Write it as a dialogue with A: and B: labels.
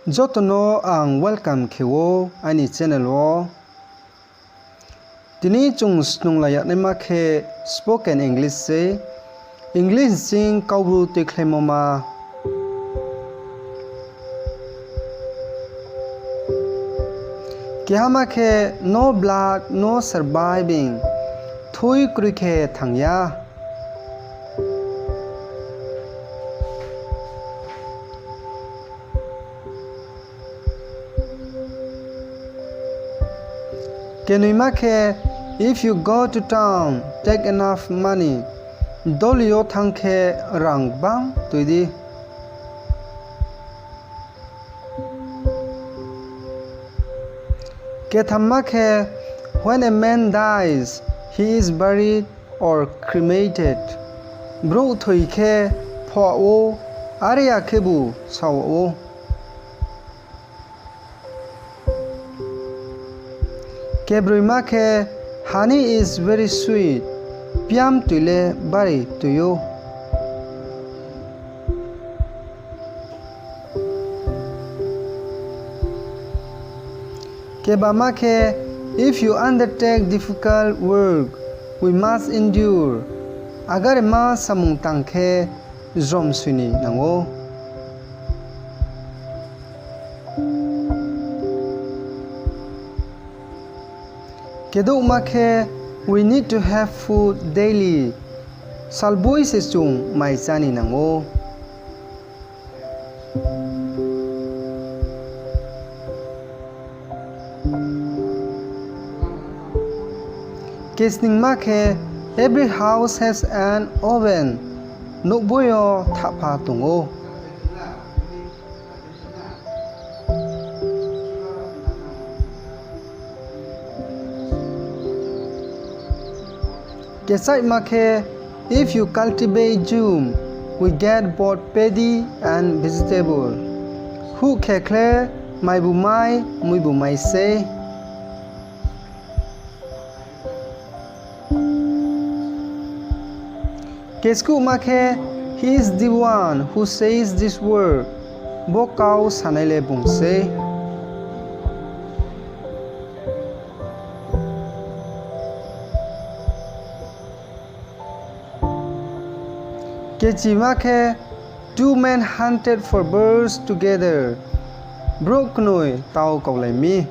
A: Joto no ang welcome kewo ani channel wo. Tini chung snung layak ne makhe spoken English se English sing kaubru tuikhlai mama. Kihama khe no blood no surviving thui krui khe thangya. Kenui khe if you go to town take enough money dolio thangkhe rang bang tuidi. Kethamma khe when a man dies he is buried or cremated. Bru thui khe pho area khebu saw. Kebrima khe honey is very sweet. Piam tuile bari tuyo. Kebama khe if you undertake difficult work we must endure. Agar ma samung tangkhe zom suni nango. Keduk makhe we need to have food daily. Salboi se chung mai chani nango. Kesning makhe every house has an oven. Nukboyo thapa tungo. Kesai makhe if you cultivate jum we get both paddy and vegetable. Hu khe khle mai bu mai mui bu mai se. Kesku makhe he is the one who says this word. Bokau sanaile bungse. Kechima khe two men hunted for birds together. Brok noi tau kaulai mi.